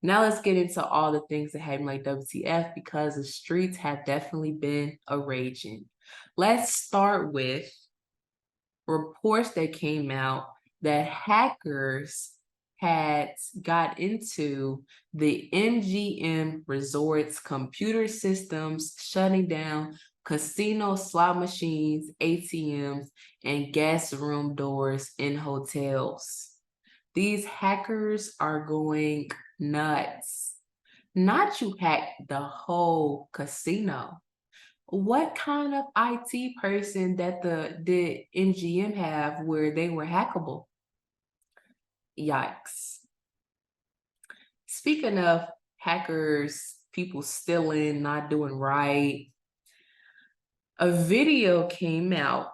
Now let's get into all the things that had me like WTF because the streets have definitely been a raging. Let's start with reports that came out that hackers had got into the MGM Resorts computer systems, shutting down casino slot machines, ATMs, and guest room doors in hotels. These hackers are going nuts. Not you hack the whole casino. What kind of IT person did MGM have where they were hackable? Yikes. Speaking of hackers, people stealing, not doing right, a video came out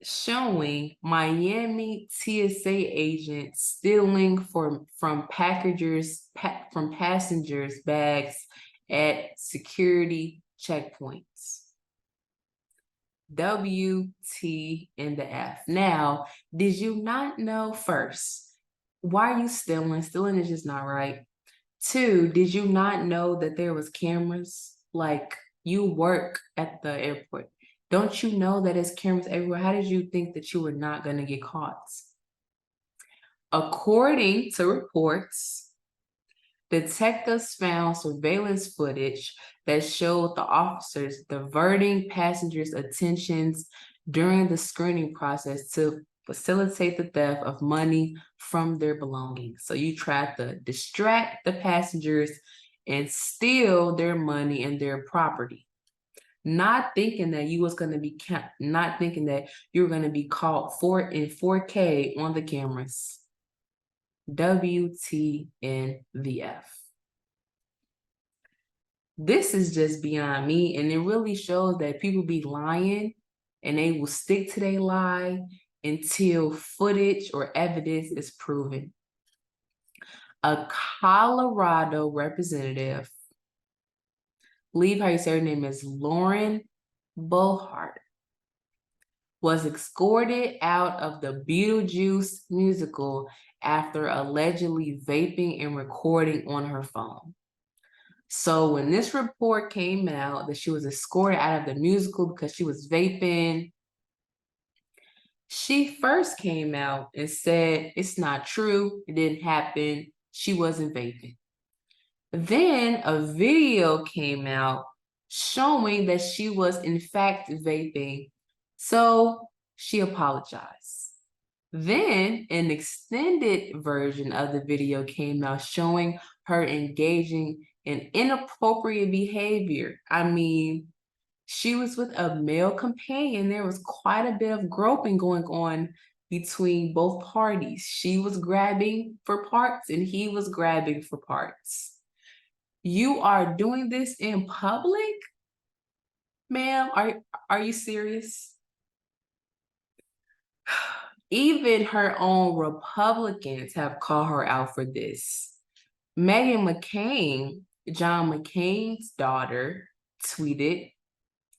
showing Miami TSA agents stealing from passengers' bags at security checkpoints. WTF. Now, did you not know first? Why are you stealing? Stealing is just not right. Two, did you not know that there was cameras? Like, you work at the airport. Don't you know that there's cameras everywhere? How did you think that you were not going to get caught? According to reports, detectives found surveillance footage that showed the officers diverting passengers' attentions during the screening process to facilitate the theft of money from their belongings. So you tried to distract the passengers and steal their money and their property, not thinking that you was going to be not thinking that you were going to be caught in 4K on the cameras. WTF. This is just beyond me, and it really shows that people be lying and they will stick to their lie until footage or evidence is proven. A Colorado representative, believe how you say her name is Lauren Bohart, was escorted out of the Beetlejuice musical after allegedly vaping and recording on her phone. So when this report came out that she was escorted out of the musical because she was vaping, she first came out and said it's not true, it didn't happen, she wasn't vaping. Then a video came out showing that she was in fact vaping, so she apologized. Then an extended version of the video came out showing her engaging in inappropriate behavior. I mean, she was with a male companion. There was quite a bit of groping going on between both parties. She was grabbing for parts and he was grabbing for parts. You are doing this in public? Ma'am, are you serious? Even her own Republicans have called her out for this. Meghan McCain, John McCain's daughter, tweeted,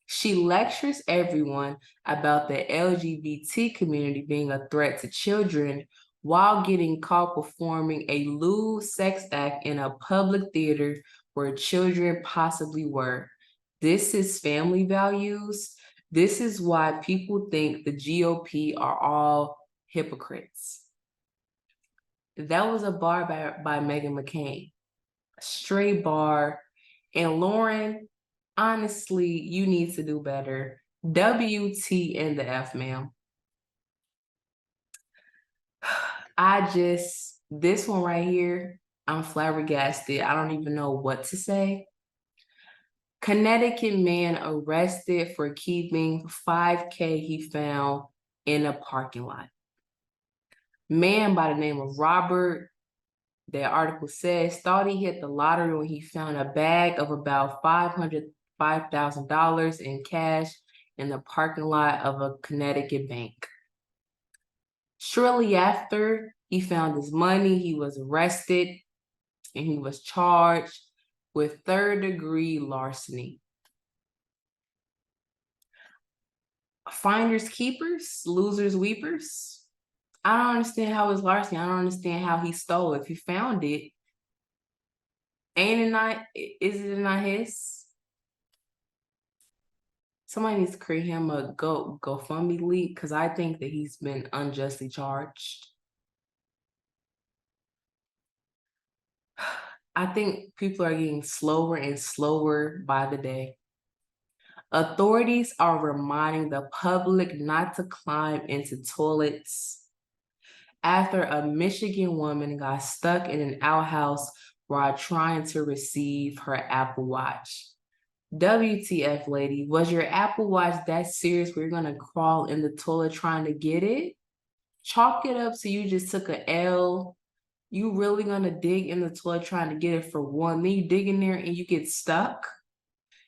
"She lectures everyone about the LGBT community being a threat to children while getting caught performing a lewd sex act in a public theater where children possibly were. This is family values. This is why people think the GOP are all hypocrites." That was a bar by Meghan McCain. A straight bar. And Lauren, honestly, you need to do better. WTF, ma'am. This one right here, I'm flabbergasted. I don't even know what to say. Connecticut man arrested for keeping $5K he found in a parking lot. Man by the name of Robert, that article says, thought he hit the lottery when he found a bag of about $5,000 in cash in the parking lot of a Connecticut bank. Shortly after he found his money, he was arrested and he was charged with third-degree larceny. Finders keepers, losers weepers. I don't understand how it's larceny. I don't understand how he stole it. If he found it, Ain't it not? Is it not his? Somebody needs to create him a GoFundMe leak because I think that he's been unjustly charged. I think people are getting slower and slower by the day. Authorities are reminding the public not to climb into toilets after a Michigan woman got stuck in an outhouse while trying to receive her Apple Watch. WTF, lady, was your Apple Watch that serious where you're gonna crawl in the toilet trying to get it? Chalk it up so you just took a L. You really gonna dig in the toilet trying to get it for one, then you dig in there and you get stuck?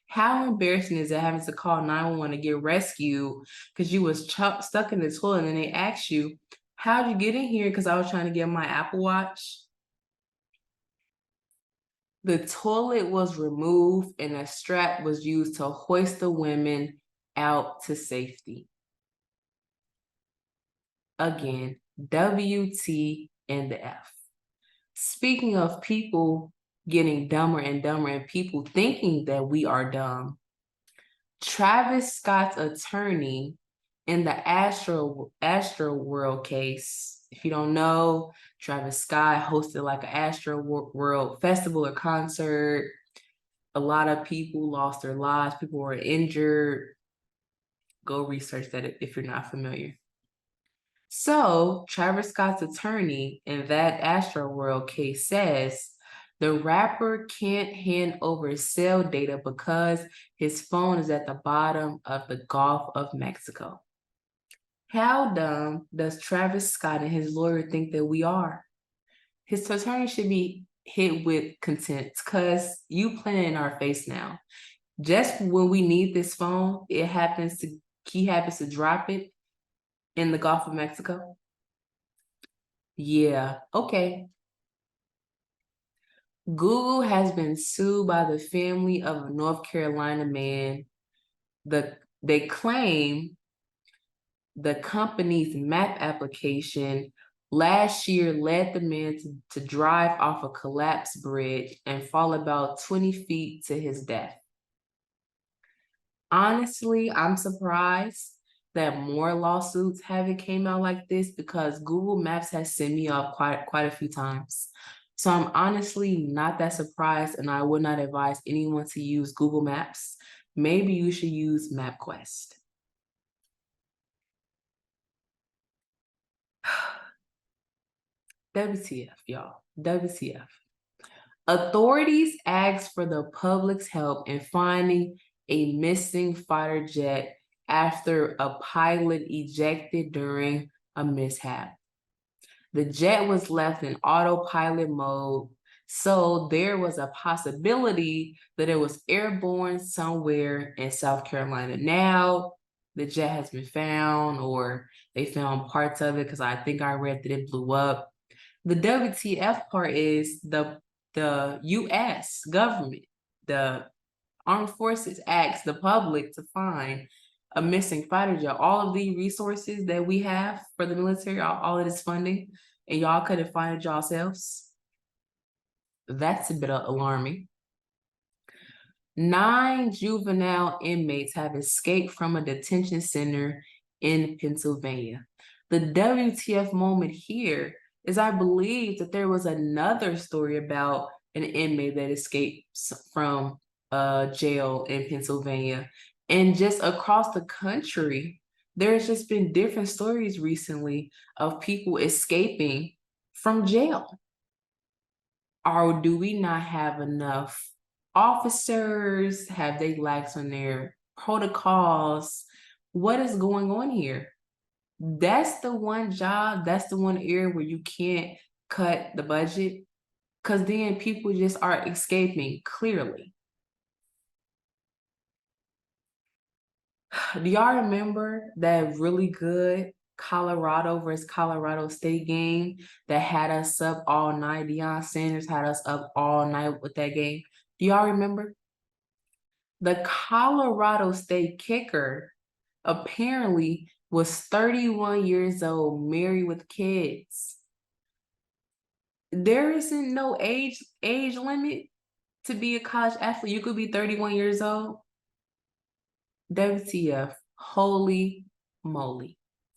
How embarrassing is it having to call 911 to get rescued because you was stuck in the toilet and then they asked you, how'd you get in here? Because I was trying to get my Apple Watch. The toilet was removed and a strap was used to hoist the women out to safety. Again, WT and the F. Speaking of people getting dumber and dumber and people thinking that we are dumb, Travis Scott's attorney in the Astro World case, if you don't know, Travis Scott hosted like an Astro World festival or concert. A lot of people lost their lives. People were injured. Go research that if you're not familiar. So Travis Scott's attorney in that Astro World case says the rapper can't hand over cell data because his phone is at the bottom of the Gulf of Mexico. How dumb does Travis Scott and his lawyer think that we are? His attorney should be hit with contempt because you playing in our face now. Just when we need this phone, he happens to drop it in the Gulf of Mexico. Yeah, okay. Google has been sued by the family of a North Carolina man. They claim the company's map application last year led the man to drive off a collapsed bridge and fall about 20 feet to his death. Honestly, I'm surprised that more lawsuits haven't came out like this because Google Maps has sent me off quite a few times. So I'm honestly not that surprised, and I would not advise anyone to use Google Maps. Maybe you should use MapQuest. WTF, y'all. WTF. Authorities asked for the public's help in finding a missing fighter jet after a pilot ejected during a mishap. The jet was left in autopilot mode, so there was a possibility that it was airborne somewhere in South Carolina. Now, the jet has been found, or they found parts of it because I think I read that it blew up. The WTF part is the US government, the armed forces asked the public to find a missing fighter jet. All of the resources that we have for the military, all of this funding, and y'all couldn't find it yourselves. That's a bit alarming. 9 juvenile inmates have escaped from a detention center in Pennsylvania. The WTF moment here is I believe that there was another story about an inmate that escaped from jail in Pennsylvania. And just across the country, there's just been different stories recently of people escaping from jail. Or do we not have enough officers? Have they lax on their protocols? What is going on here? That's the one job, that's the one area where you can't cut the budget because then people just are escaping clearly. Do y'all remember that really good Colorado versus Colorado State game that had us up all night? Deion Sanders had us up all night with that game. Do y'all remember? The Colorado State kicker apparently was 31 years old, married with kids. There isn't no age limit to be a college athlete. You could be 31 years old. WTF. Holy moly.